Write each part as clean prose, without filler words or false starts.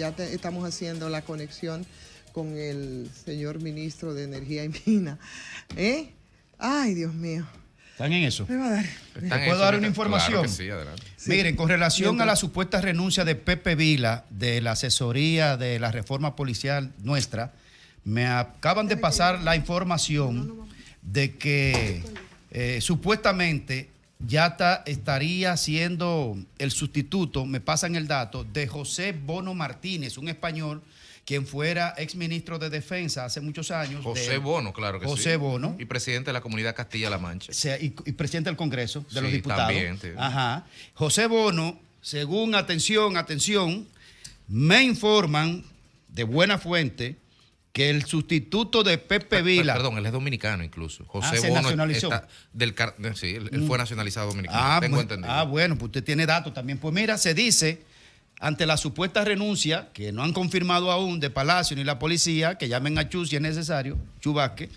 estamos haciendo la conexión con el señor ministro de Energía y Minas. Ay, Dios mío. ¿Están en eso? Me va a dar. ¿Puedo dar una información? Claro que sí, adelante. Sí. Miren, con relación a la supuesta renuncia de Pepe Vila de la asesoría de la reforma policial nuestra, me acaban de pasar la información de que supuestamente ya estaría siendo el sustituto, me pasan el dato, de José Bono Martínez, un español quien fuera exministro de Defensa hace muchos años. José Bono, claro que sí. José Bono. Y presidente de la Comunidad Castilla-La Mancha. Y presidente del Congreso de los Sí, Diputados. también. Ajá. José Bono, según, atención, me informan de buena fuente que el sustituto de Pepe Vila... Perdón, él es dominicano incluso. José se Bono nacionalizó. sí, él fue nacionalizado dominicano. Tengo entendido. Bueno, pues usted tiene datos también. Pues mira, se dice, ante la supuesta renuncia, que no han confirmado aún de Palacio ni la policía, que llamen a Chu si es necesario, Chu Vázquez,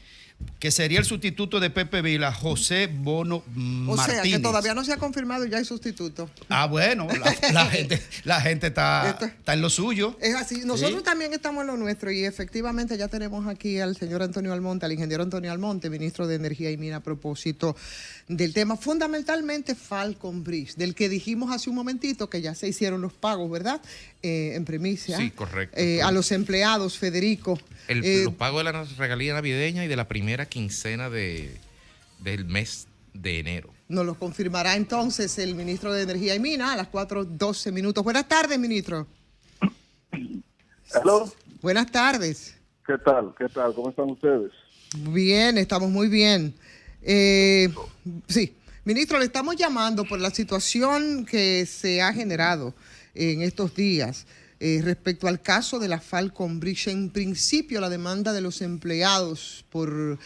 que sería el sustituto de Pepe Vila, José Bono Martínez. O sea, que todavía no se ha confirmado ya el sustituto. Bueno, la gente está en lo suyo. Es así. Nosotros también estamos en lo nuestro y efectivamente ya tenemos aquí al señor Antonio Almonte, al ingeniero Antonio Almonte, ministro de Energía y Mina, a propósito del tema fundamentalmente Falcon Bridge, del que dijimos hace un momentito que ya se hicieron los pagos, ¿verdad? En primicia. Sí, correcto. A los empleados, Federico. Los pagos de la regalía navideña y de la primera quincena del mes de enero. Nos lo confirmará entonces el ministro de Energía y Mina a las 4:12 minutos. Buenas tardes, ministro. Hello. Buenas tardes. ¿Qué tal? ¿Cómo están ustedes? Bien, estamos muy bien. Sí, ministro, le estamos llamando por la situación que se ha generado en estos días respecto al caso de la Falcon Bridge. En principio, la demanda de los empleados por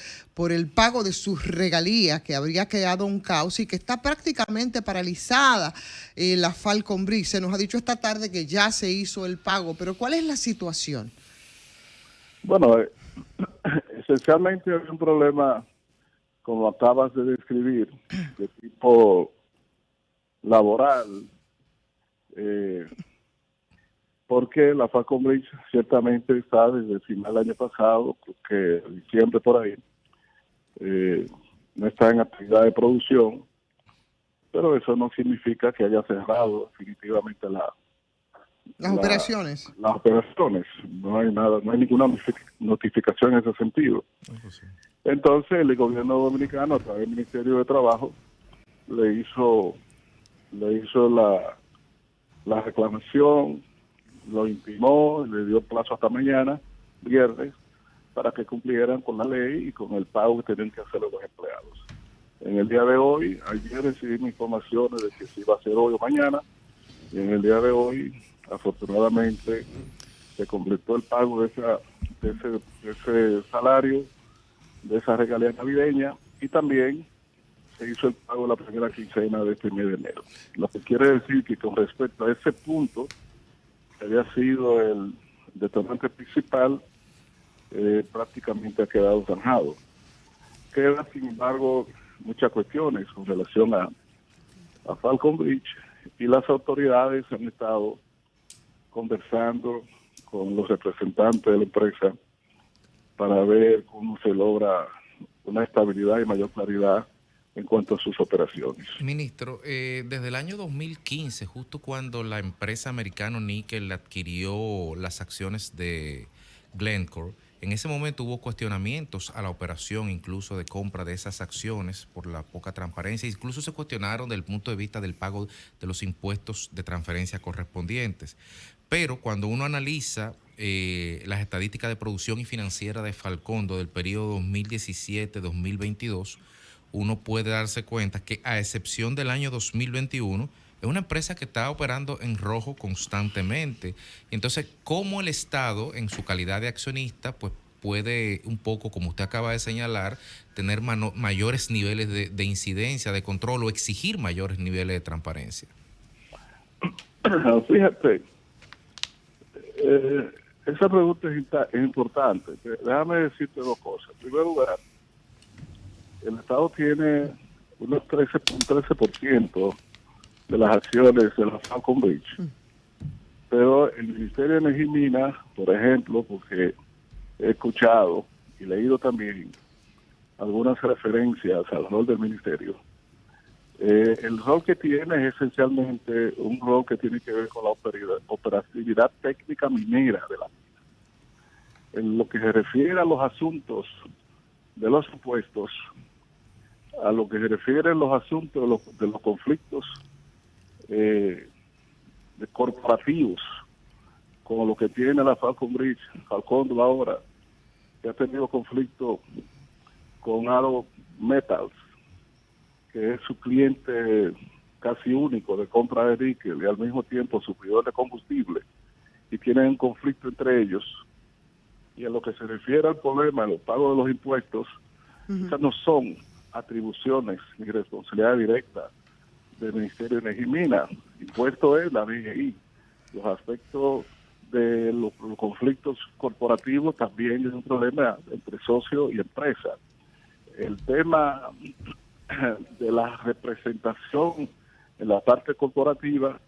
el pago de sus regalías, que habría creado un caos y que está prácticamente paralizada la Falcon Bridge. Se nos ha dicho esta tarde que ya se hizo el pago, pero ¿cuál es la situación? Bueno, esencialmente hay un problema, como acabas de describir, de tipo laboral, porque la Falcon Bridge ciertamente está desde el final del año pasado, que diciembre por ahí, no está en actividad de producción, pero eso no significa que haya cerrado definitivamente las operaciones. Las operaciones. No hay nada, no hay ninguna notificación en ese sentido. Entonces el gobierno dominicano, a través del Ministerio de Trabajo, le hizo la reclamación, lo intimó, le dio plazo hasta mañana, viernes, para que cumplieran con la ley y con el pago que tenían que hacer los empleados. En el día de hoy, ayer recibimos informaciones de que se iba a hacer hoy o mañana, y en el día de hoy, afortunadamente, se completó el pago de ese salario, de esa regalía navideña, y también se hizo el pago de la primera quincena de este mes de enero. Lo que quiere decir que con respecto a ese punto, que había sido el detonante principal, prácticamente ha quedado zanjado. Quedan, sin embargo, muchas cuestiones con relación a Falcon Bridge, y las autoridades han estado conversando con los representantes de la empresa para ver cómo se logra una estabilidad y mayor claridad en cuanto a sus operaciones. Ministro, desde el año 2015, justo cuando la empresa americana Nickel adquirió las acciones de Glencore, en ese momento hubo cuestionamientos a la operación, incluso de compra de esas acciones por la poca transparencia. Incluso se cuestionaron desde el punto de vista del pago de los impuestos de transferencia correspondientes. Pero cuando uno analiza las estadísticas de producción y financiera de Falcondo del periodo 2017-2022, uno puede darse cuenta que, a excepción del año 2021, es una empresa que está operando en rojo constantemente. Entonces, ¿cómo el Estado, en su calidad de accionista, pues puede un poco, como usted acaba de señalar, tener mayores niveles de incidencia, de control, o exigir mayores niveles de transparencia? Fíjate, esa pregunta es importante. Déjame decirte dos cosas. En primer lugar, el Estado tiene un 13% de las acciones de la Falcon Bridge, Pero el Ministerio de Energía y Minas, por ejemplo, porque he escuchado y leído también algunas referencias al rol del ministerio, el rol que tiene es esencialmente un rol que tiene que ver con la operatividad técnica minera de la mina. En lo que se refiere a los asuntos de los impuestos, a lo que se refiere a los asuntos de los conflictos de corporativos, como lo que tiene la Falcon ahora, que ha tenido conflicto con Aro Metals, que es su cliente casi único de compra de níquel y al mismo tiempo suplidor de combustible, y tienen un conflicto entre ellos. Y en lo que se refiere al problema de los pagos de los impuestos, esas no son atribuciones ni responsabilidad directa del Ministerio de Energía y Minas. Impuesto es la DGI. Los aspectos de los conflictos corporativos también es un problema entre socio y empresa. El tema de la representación en la parte corporativa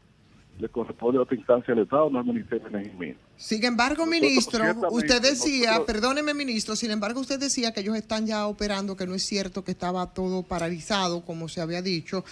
le corresponde a otra instancia del Estado, no al Ministerio de Energía y Minas. Sin embargo, ministro, usted decía, perdóneme, ministro, sin embargo, usted decía que ellos están ya operando, que no es cierto que estaba todo paralizado, como se había dicho.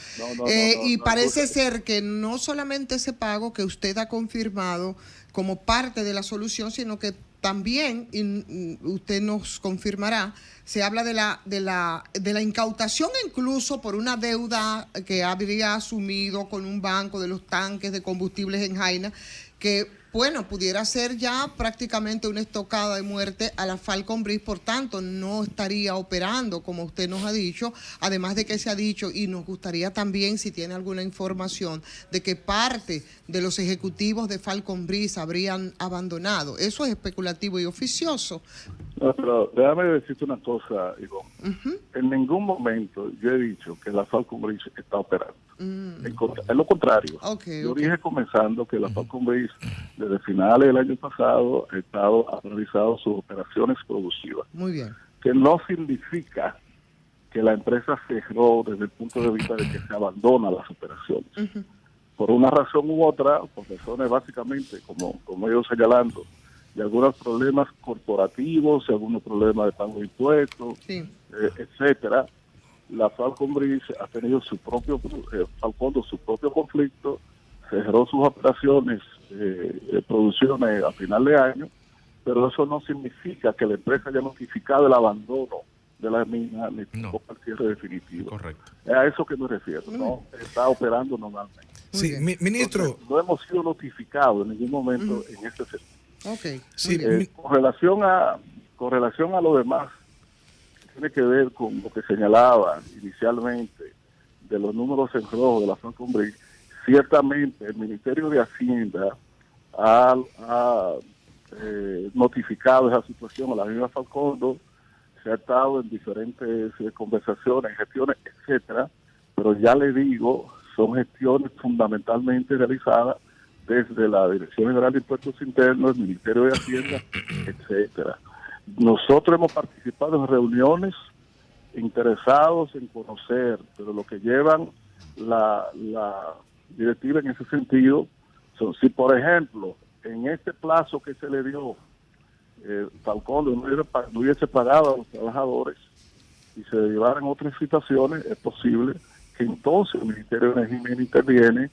Y parece ser que no solamente ese pago que usted ha confirmado como parte de la solución, sino que también, y usted nos confirmará, se habla de la incautación incluso por una deuda que habría asumido con un banco de los tanques de combustibles en Jaina, que, bueno, pudiera ser ya prácticamente una estocada de muerte a la Falcon Breeze, por tanto, no estaría operando, como usted nos ha dicho, además de que se ha dicho, y nos gustaría también, si tiene alguna información, de que parte de los ejecutivos de Falcon Breeze habrían abandonado. Eso es especulativo y oficioso. No, pero déjame decirte una cosa, Ivonne. En ningún momento yo he dicho que la Falcon Breeze está operando. Es lo contrario. Yo dije comenzando que la Falcon Breeze desde finales del año pasado ha realizado sus operaciones productivas. Muy bien. Que no significa que la empresa cerró desde el punto de vista de que se abandona las operaciones. Por una razón u otra, por razones básicamente, como he ido señalando, de algunos problemas corporativos, de algunos problemas de pago de impuestos, etcétera. La Falcon Breeze ha tenido su propio conflicto, cerró sus operaciones de producciones a final de año, pero eso no significa que la empresa haya notificado el abandono de la mina ni tampoco el cierre definitivo. Correcto. Es a eso que me refiero, ¿no? Está operando normalmente. Sí, ministro. Entonces, no hemos sido notificados en ningún momento en este sentido. Sí, con relación a lo demás, tiene que ver con lo que señalaba inicialmente de los números en rojo de la Falcon Breeze. Ciertamente el Ministerio de Hacienda ha notificado esa situación a la misma Falcondo, se ha estado en diferentes conversaciones, gestiones, etcétera, pero ya le digo, son gestiones fundamentalmente realizadas desde la Dirección General de Impuestos Internos, el Ministerio de Hacienda, etcétera. Nosotros hemos participado en reuniones interesados en conocer, pero lo que llevan la directiva en ese sentido son, si por ejemplo, en este plazo que se le dio, Falcón no hubiese pagado a los trabajadores y se derivaran otras situaciones, es posible que entonces el Ministerio de Energía interviene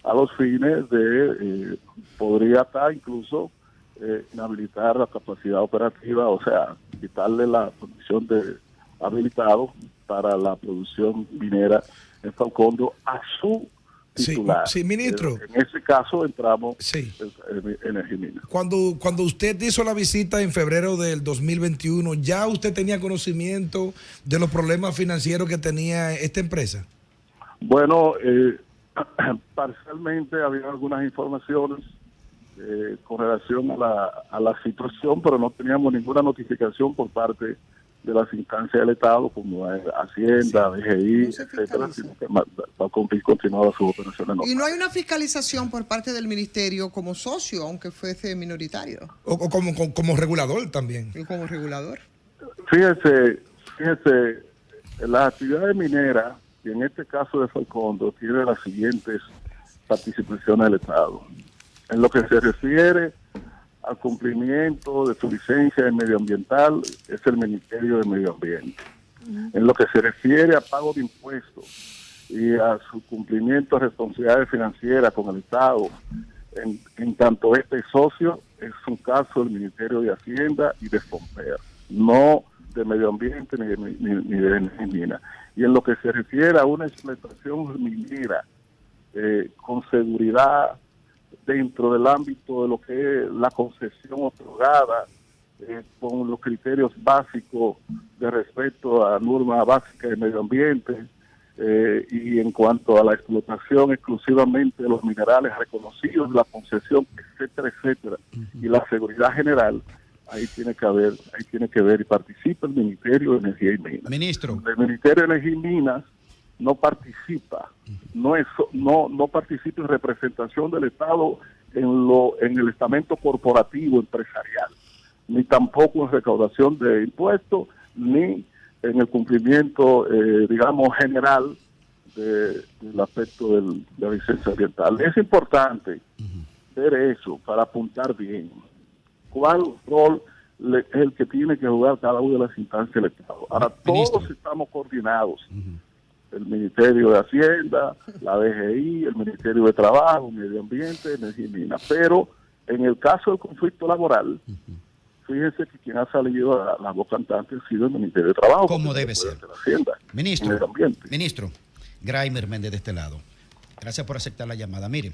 a los fines de, podría estar incluso inhabilitar la capacidad operativa, o sea, quitarle la condición de habilitado para la producción minera en Falcondo a su titular. Sí, ministro. En ese caso entramos en Energía y Minas. Cuando usted hizo la visita en febrero del 2021, ¿ya usted tenía conocimiento de los problemas financieros que tenía esta empresa? Bueno, parcialmente había algunas informaciones con relación a la situación, pero no teníamos ninguna notificación por parte de las instancias del Estado, como Hacienda, DGI, etcétera, sino que Falcon Breeze continuaba sus operaciones normales. Y no hay una fiscalización por parte del Ministerio como socio, aunque fuese minoritario. O como regulador también. Y como regulador. Fíjese, las actividades mineras, y en este caso de Falcondo, tiene las siguientes participaciones del Estado. En lo que se refiere al cumplimiento de su licencia medioambiental, es el Ministerio de Medio Ambiente. En lo que se refiere a pago de impuestos y a su cumplimiento de responsabilidades financieras con el Estado, en tanto este socio, es un caso del Ministerio de Hacienda y de FOMPER, no de Medio Ambiente ni de Energía y Minas. Y en lo que se refiere a una explotación minera con seguridad dentro del ámbito de lo que es la concesión otorgada, con los criterios básicos de respeto a normas básicas de medio ambiente, y en cuanto a la explotación exclusivamente de los minerales reconocidos, la concesión, etcétera, etcétera, y la seguridad general, ahí tiene que ver y participa el Ministerio de Energía y Minas. Ministro. El Ministerio de Energía y Minas no participa, no participa en representación del Estado en el estamento corporativo empresarial, ni tampoco en recaudación de impuestos, ni en el cumplimiento, digamos, general del aspecto de la licencia ambiental. Es importante ver eso para apuntar bien cuál rol es el que tiene que jugar cada una de las instancias del Estado. Ahora, todos estamos coordinados. El Ministerio de Hacienda, la DGI, el Ministerio de Trabajo, Medio Ambiente, Energía y Minas. Pero en el caso del conflicto laboral, fíjense que quien ha salido a la voz cantante ha sido el Ministerio de Trabajo. Como debe ser. La Hacienda, Ministro Graimer Méndez de este lado. Gracias por aceptar la llamada. Mire,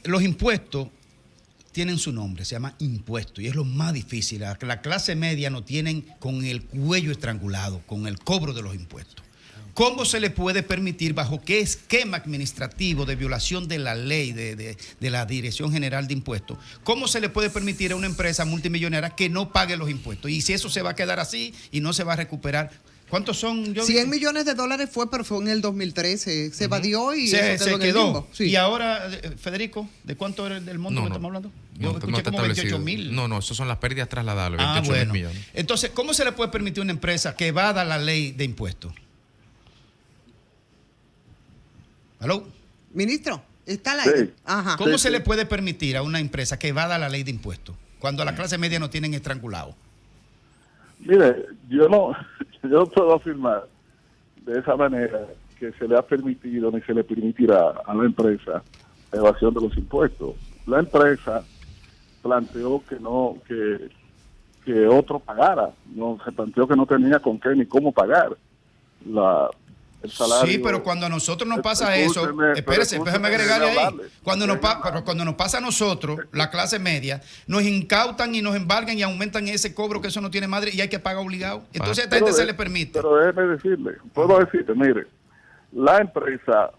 los impuestos tienen su nombre, se llama impuesto, y es lo más difícil. La clase media no tienen con el cuello estrangulado, con el cobro de los impuestos. ¿Cómo se le puede permitir, bajo qué esquema administrativo de violación de la ley de la Dirección General de Impuestos, cómo se le puede permitir a una empresa multimillonaria que no pague los impuestos? Y si eso se va a quedar así y no se va a recuperar, ¿cuántos son? 100 millones de dólares pero fue en el 2013. Se evadió y se eso quedó en el quedó. limbo. Sí. Y ahora, Federico, ¿de cuánto era el monto que estamos hablando? Yo escuché como 28,000. No, eso son las pérdidas trasladables, 28,000 millones. Entonces, ¿cómo se le puede permitir a una empresa que evada la ley de impuestos? ¿Aló? Ministro, ¿está al aire? Sí. Ajá. ¿Cómo se le puede permitir a una empresa que evada la ley de impuestos cuando a la clase media no tienen estrangulado? Mire, yo no puedo afirmar de esa manera que se le ha permitido ni se le permitirá a la empresa la evasión de los impuestos. La empresa planteó que otro pagara, no se planteó que no tenía con qué ni cómo pagar el salario. Sí, pero cuando a nosotros nos pasa eso, espérese, déjame agregarle ahí. Cuando nos pasa a nosotros, la clase media, nos incautan y nos embargan y aumentan ese cobro, que eso no tiene madre y hay que pagar obligado. Entonces a esta gente se le permite. Pero déjeme decirle, mire, la empresa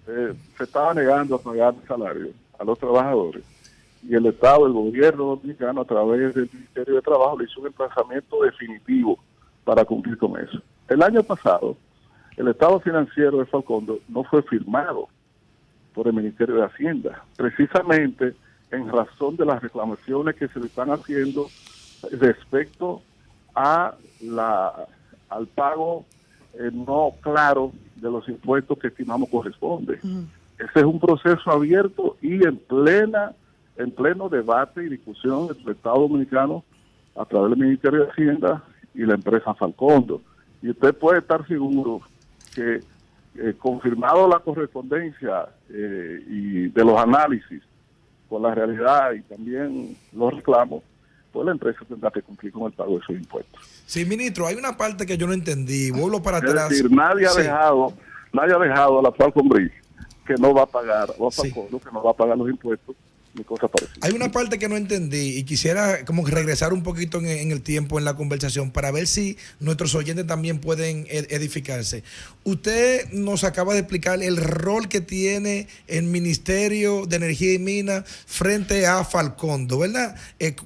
se estaba negando a pagar el salario a los trabajadores y el Estado, el gobierno dominicano, a través del Ministerio de Trabajo, le hizo un emplazamiento definitivo para cumplir con eso. El año pasado, el estado financiero de Falcondo no fue firmado por el Ministerio de Hacienda, precisamente en razón de las reclamaciones que se le están haciendo respecto a al pago no claro de los impuestos que estimamos corresponde. Ese es un proceso abierto y en pleno debate y discusión entre el Estado Dominicano a través del Ministerio de Hacienda y la empresa Falcondo. Y usted puede estar seguro que confirmado la correspondencia y de los análisis con la realidad y también los reclamos, pues la empresa tendrá que cumplir con el pago de sus impuestos. Sí, ministro, hay una parte que yo no entendí, vuelvo para atrás. Es decir, nadie ha dejado a la Falcon Bridge que no va a pagar, o a Falcondo que no va a pagar los impuestos ni cosas parecidas. Hay una parte que no entendí y quisiera como regresar un poquito en el tiempo, en la conversación, para ver si nuestros oyentes también pueden edificarse. Usted nos acaba de explicar el rol que tiene el Ministerio de Energía y Minas frente a Falcondo, ¿verdad?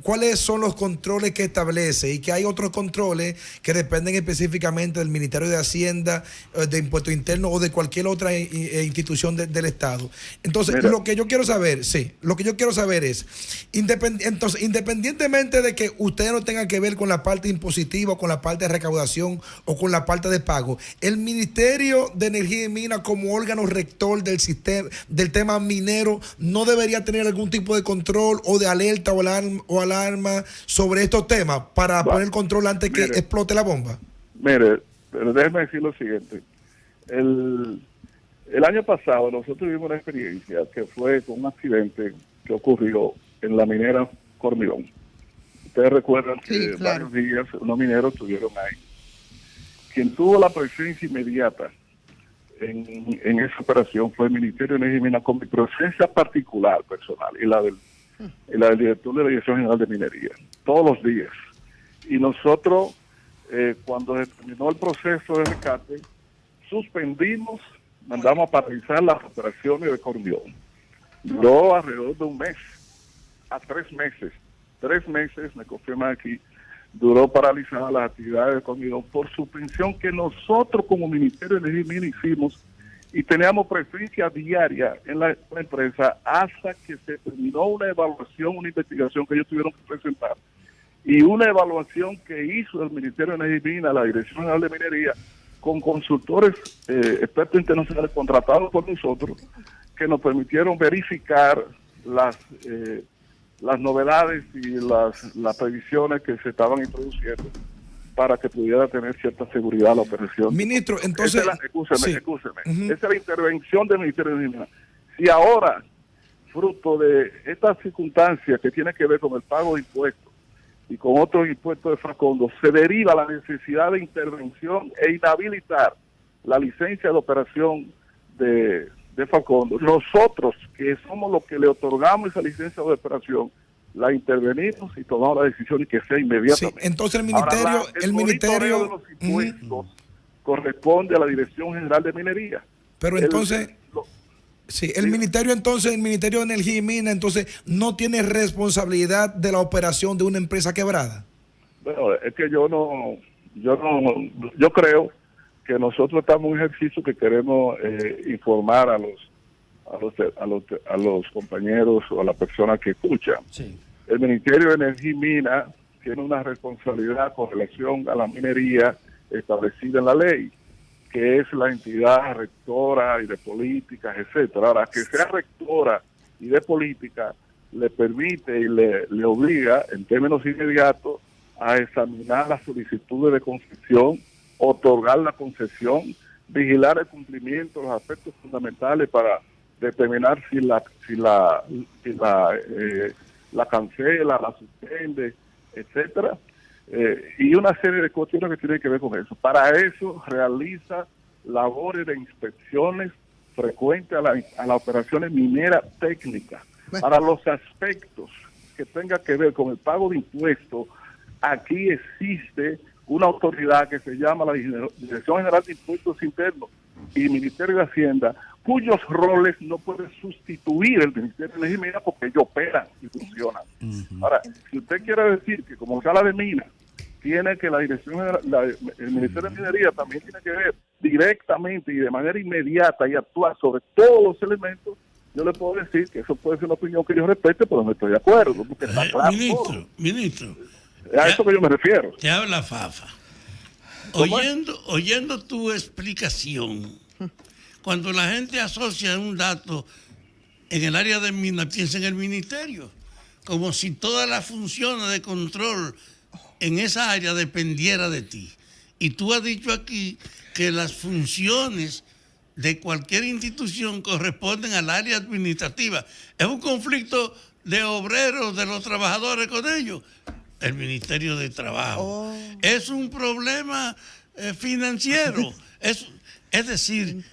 ¿Cuáles son los controles que establece? Y que hay otros controles que dependen específicamente del Ministerio de Hacienda, de Impuestos Internos o de cualquier otra institución del Estado. Entonces, lo que yo quiero saber quiero saber es, entonces, independientemente de que usted no tenga que ver con la parte impositiva, con la parte de recaudación o con la parte de pago, el Ministerio de Energía y Minas como órgano rector del sistema, del tema minero, no debería tener algún tipo de control o de alerta o alarma sobre estos temas para poner control antes que explote la bomba. Mire, pero déjeme decir lo siguiente. El año pasado nosotros tuvimos una experiencia que fue con un accidente que ocurrió en la minera Cormidón. Ustedes recuerdan que varios días unos mineros estuvieron ahí. Quien tuvo la presencia inmediata en esa operación fue el Ministerio de Energía y Minas, con mi presencia particular, personal, y la del director de la Dirección General de Minería, todos los días. Y nosotros, cuando se terminó el proceso de rescate, suspendimos, mandamos a paralizar las operaciones de Cormidón. Duró alrededor de un mes a 3 meses. 3 meses, me confirman aquí, duró paralizada las actividades de Cormidón por suspensión que nosotros como Ministerio de Energía y Minas hicimos, y teníamos presencia diaria en la empresa hasta que se terminó una evaluación, una investigación que ellos tuvieron que presentar, y una evaluación que hizo el Ministerio de Energía y Minas, la Dirección General de Minería, con consultores expertos internacionales contratados por nosotros, que nos permitieron verificar las novedades y las previsiones que se estaban introduciendo para que pudiera tener cierta seguridad la operación. Ministro, entonces... Escúcheme. Esa es la intervención del Ministerio de Energía. Si ahora, fruto de estas circunstancias que tiene que ver con el pago de impuestos y con otros impuestos de Facondo, se deriva la necesidad de intervención e inhabilitar la licencia de operación de Facondo, nosotros, que somos los que le otorgamos esa licencia de operación, la intervenimos y tomamos la decisión y que sea inmediatamente. Sí, entonces el ministerio... Ahora, el monitoreo de los impuestos corresponde a la Dirección General de Minería. Pero entonces... el Ministerio de Energía y Minas, entonces, no tiene responsabilidad de la operación de una empresa quebrada. Bueno, es que yo creo que nosotros estamos en un ejercicio que queremos informar a los compañeros o a las personas que escuchan. Sí. El Ministerio de Energía y Minas tiene una responsabilidad con relación a la minería establecida en la ley, que es la entidad rectora y de políticas, etcétera. Ahora, que sea rectora y de política le permite y le obliga en términos inmediatos a examinar las solicitudes de concesión, otorgar la concesión, vigilar el cumplimiento de los aspectos fundamentales para determinar si la cancela, la suspende, etcétera. Y una serie de cuestiones que tienen que ver con eso. Para eso realiza labores de inspecciones frecuentes a las operaciones mineras técnicas. Para los aspectos que tenga que ver con el pago de impuestos, aquí existe una autoridad que se llama la Dirección General de Impuestos Internos y Ministerio de Hacienda, cuyos roles no puede sustituir el Ministerio de Energía y Minas porque ellos operan y funcionan. Ahora, si usted quiere decir que como sala de Minas, tiene que la Dirección General, el Ministerio de Minería también tiene que ver directamente y de manera inmediata y actuar sobre todos los elementos, yo le puedo decir que eso puede ser una opinión que yo respete, pero no estoy de acuerdo, porque está claro. Ministro, a eso que yo me refiero. Te habla Fafa. Oyendo tu explicación, cuando la gente asocia un dato en el área de minas, piensa en el ministerio, como si todas las funciones de control en esa área dependiera de ti. Y tú has dicho aquí que las funciones de cualquier institución corresponden al área administrativa. Es un conflicto de obreros, de los trabajadores con ellos. El Ministerio de Trabajo. Es un problema financiero. Es decir,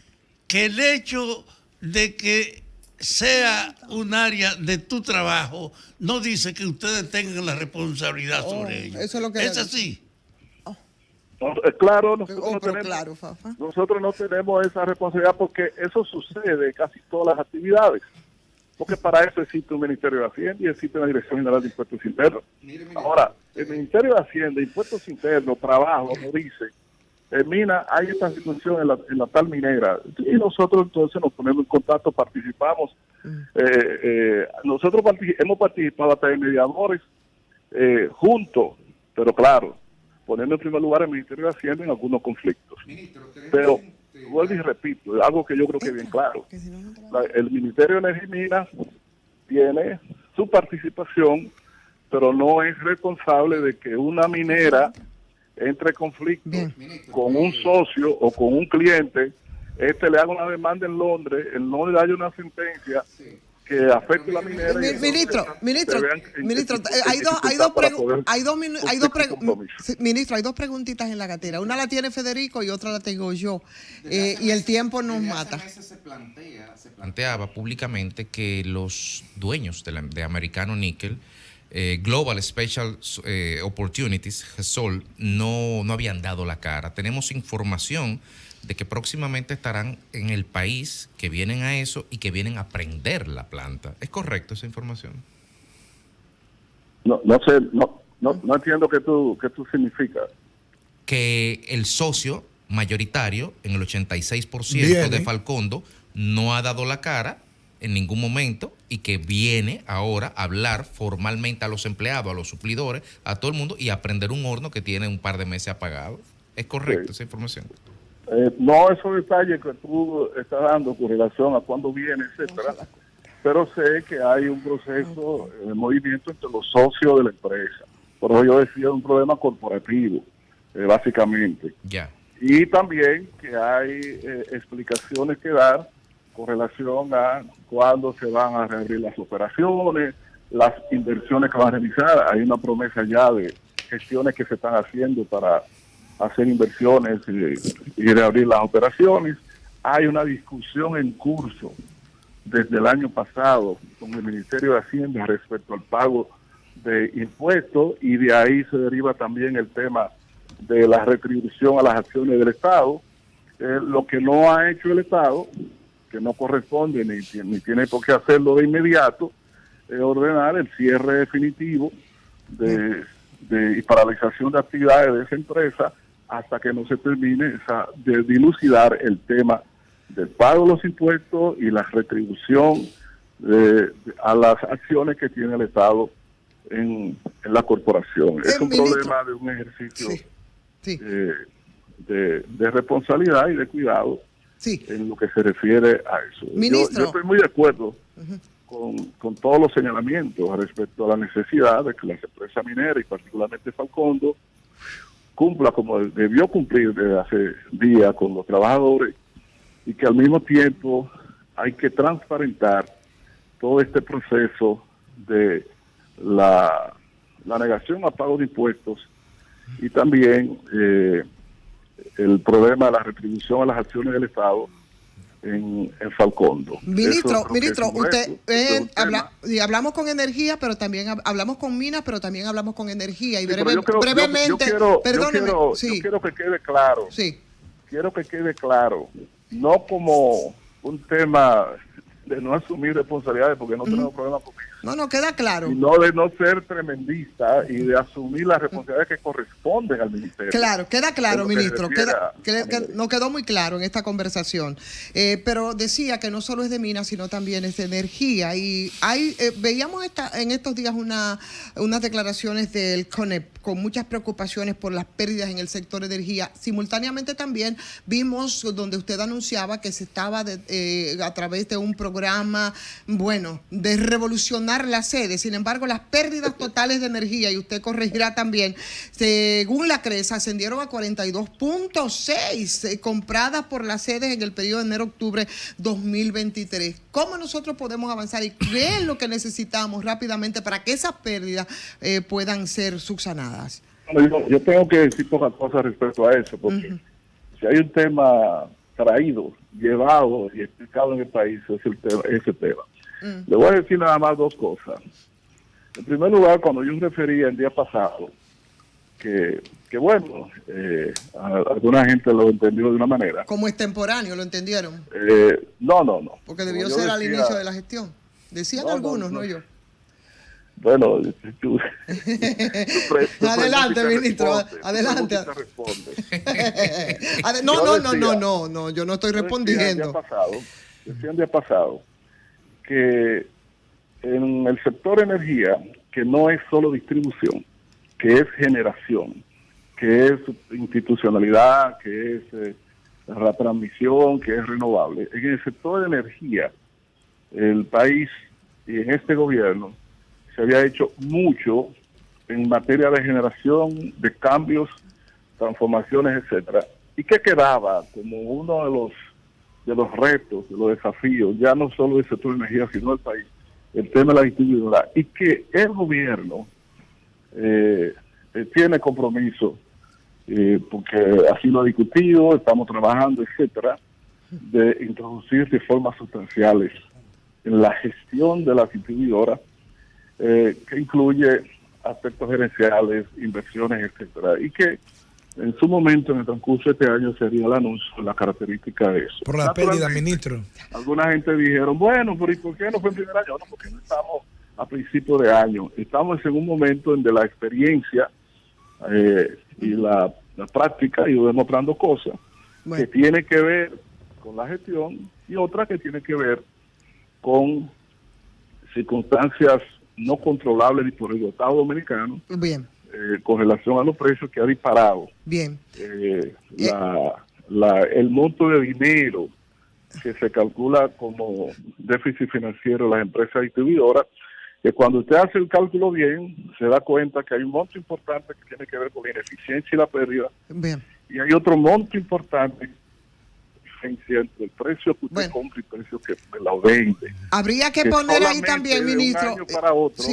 que el hecho de que sea un área de tu trabajo no dice que ustedes tengan la responsabilidad sobre ello. Eso es lo que ¿Es así? Claro, Fafa. nosotros no tenemos esa responsabilidad porque eso sucede en casi todas las actividades. Porque para eso existe un Ministerio de Hacienda y existe una Dirección General de Impuestos Internos. Ahora, el Ministerio de Hacienda, Impuestos Internos, Trabajo, nos dice en Mina hay esta situación en la tal minera, y nosotros entonces nos ponemos en contacto, participamos, nosotros hemos participado hasta en mediadores juntos, pero claro, poniendo en primer lugar el Ministerio de Hacienda en algunos conflictos. Pero, vuelvo y repito, algo que yo creo que es bien claro, el Ministerio de Energía y Minas tiene su participación, pero no es responsable de que una minera entre conflicto con un socio o con un cliente, le haga una demanda en Londres, en Londres haya una sentencia que afecte a la minera. Ministro, hay dos preguntitas en la gatera. Una la tiene Federico y otra la tengo yo. Y el tiempo nos mata. Se planteaba públicamente que los dueños de Americano Nickel, Global Special Opportunities, GESOL, no habían dado la cara. Tenemos información de que próximamente estarán en el país, que vienen a eso y que vienen a prender la planta. ¿Es correcto esa información? No sé, no entiendo qué tú significas. Que el socio mayoritario, en el 86% de Falcondo, no ha dado la cara en ningún momento y que viene ahora a hablar formalmente a los empleados, a los suplidores, a todo el mundo y a prender un horno que tiene un par de meses apagado. ¿Es correcto esa información? No esos detalles que tú estás dando con relación a cuándo viene, etcétera, pero sé que hay un proceso de movimiento entre los socios de la empresa. Por eso yo decía un problema corporativo, básicamente. Ya. Y también que hay explicaciones que dar con relación a cuándo se van a reabrir las operaciones, las inversiones que van a realizar. Hay una promesa ya de gestiones que se están haciendo para hacer inversiones y reabrir las operaciones. Hay una discusión en curso desde el año pasado con el Ministerio de Hacienda respecto al pago de impuestos, y de ahí se deriva también el tema de la retribución a las acciones del Estado. Lo que no ha hecho el Estado, que no corresponde ni tiene por qué hacerlo de inmediato, es ordenar el cierre definitivo y paralización de actividades de esa empresa hasta que no se termine de dilucidar el tema del pago de los impuestos y la retribución a las acciones que tiene el Estado en la corporación. Es un problema de un ejercicio de responsabilidad y de cuidado en lo que se refiere a eso. Yo estoy muy de acuerdo con todos los señalamientos respecto a la necesidad de que las empresas mineras y particularmente Falcondo cumpla como debió cumplir desde hace días con los trabajadores, y que al mismo tiempo hay que transparentar todo este proceso de la negación a pago de impuestos y también el problema de la retribución a las acciones del Estado en Falcondo. Ministro, usted hablamos con energía, pero también hablamos con minas, pero también hablamos con energía. Y brevemente, perdóneme. Yo quiero que quede claro. Sí. Quiero que quede claro, no como un tema de no asumir responsabilidades, porque no tenemos problema con eso. No, queda claro. Sino de no ser tremendista y de asumir las responsabilidades que corresponden al ministerio. Claro, queda claro, ministro. No quedó muy claro en esta conversación. Pero decía que no solo es de minas, sino también es de energía. Y veíamos en estos días unas declaraciones del CONEP con muchas preocupaciones por las pérdidas en el sector de energía. Simultáneamente también vimos donde usted anunciaba que se estaba a través de un programa, de revolucionar la sede. Sin embargo, las pérdidas totales de energía, y usted corregirá también, según la CRES, ascendieron a 42.6 compradas por las sedes en el periodo de enero-octubre 2023. ¿Cómo nosotros podemos avanzar y qué es lo que necesitamos rápidamente para que esas pérdidas puedan ser subsanadas? Bueno, yo tengo que decir pocas cosas respecto a eso, porque si hay un tema traído, llevado y explicado en el país, es ese tema. Le voy a decir nada más dos cosas. En primer lugar, cuando yo refería el día pasado que alguna gente lo entendió de una manera. Como extemporáneo, ¿lo entendieron? No. Porque debió ser al inicio de la gestión. Decían algunos, no yo. Bueno, tú Adelante, ministro, respondes, adelante. tú respondes. No, yo no estoy respondiendo. Decía el día pasado que en el sector energía, que no es solo distribución, que es generación, que es institucionalidad, que es la transmisión, que es renovable. En el sector de energía, el país y en este gobierno se había hecho mucho en materia de generación, de cambios, transformaciones, etcétera. ¿Y qué quedaba como uno de los retos, de los desafíos, ya no solo del sector de energía, sino del país, el tema de la distribuidora? Y que el gobierno tiene compromiso, porque así lo ha discutido, estamos trabajando, etcétera, de introducir reformas sustanciales en la gestión de la distribuidora, que incluye aspectos gerenciales, inversiones, etcétera, y que en su momento, en el transcurso de este año, sería el anuncio de la característica de eso. Por la pérdida, ministro. Alguna gente dijeron, bueno, pero ¿y por qué no fue en primer año? No, porque no estamos a principio de año. Estamos en un momento en de la experiencia y la práctica, y demostrando cosas que tienen que ver con la gestión y otras que tienen que ver con circunstancias no controlables ni por el Estado dominicano. Bien. Con relación a los precios que ha disparado. Bien. El monto de dinero que se calcula como déficit financiero de las empresas distribuidoras, que cuando usted hace el cálculo bien, se da cuenta que hay un monto importante que tiene que ver con la ineficiencia y la pérdida. Bien. Y hay otro monto importante entre el precio que usted compra y el precio que me la vende. Habría que poner ahí también, ministro. De un año para otro,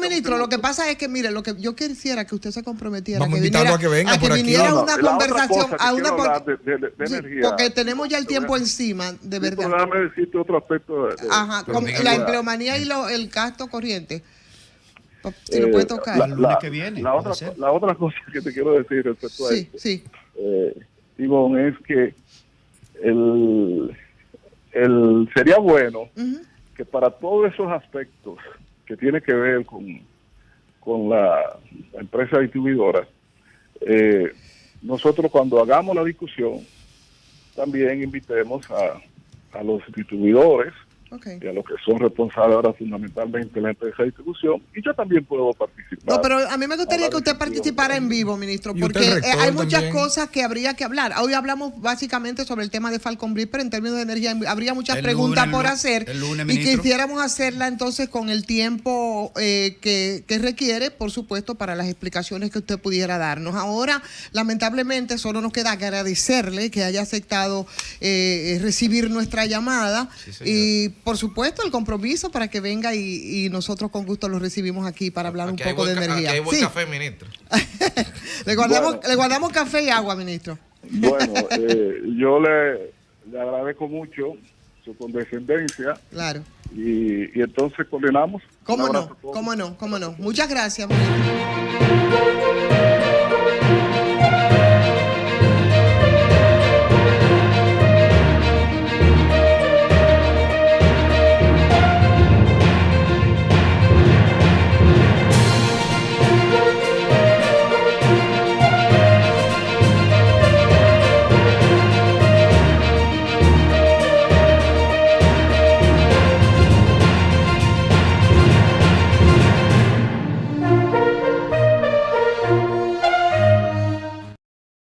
ministro, lo que pasa es que, mire, lo que yo quisiera que usted se comprometiera Vamos a invitarlo a que venga por aquí. viniera a una conversación, de energía. porque tenemos ya el tiempo encima, de verdad. Déjame decirte otro aspecto. Como la empleomanía y el gasto corriente. Si lo puede tocar. El lunes que viene. La otra cosa que te quiero decir respecto a esto. Sí. Ivonne, es que sería bueno que para todos esos aspectos que tiene que ver con la empresa distribuidora, nosotros cuando hagamos la discusión también invitemos a los distribuidores y a los que son responsables ahora fundamentalmente de la empresa de distribución, y yo también puedo participar. No, pero a mí me gustaría que usted participara en vivo, ministro, porque hay muchas cosas que habría que hablar. Hoy hablamos básicamente sobre el tema de Falcon Bridge, pero en términos de energía habría muchas preguntas por hacer, y quisiéramos hacerla entonces con el tiempo que requiere, por supuesto, para las explicaciones que usted pudiera darnos. Ahora, lamentablemente, solo nos queda agradecerle que haya aceptado recibir nuestra llamada, y por supuesto el compromiso para que venga, y nosotros con gusto lo recibimos aquí para hablar un poco de energía. Aquí hay buen café, ministro. le guardamos café y agua, ministro. Bueno, yo le agradezco mucho su condescendencia. Claro. Y entonces coordinamos. ¿Cómo no? Muchas gracias, ministro.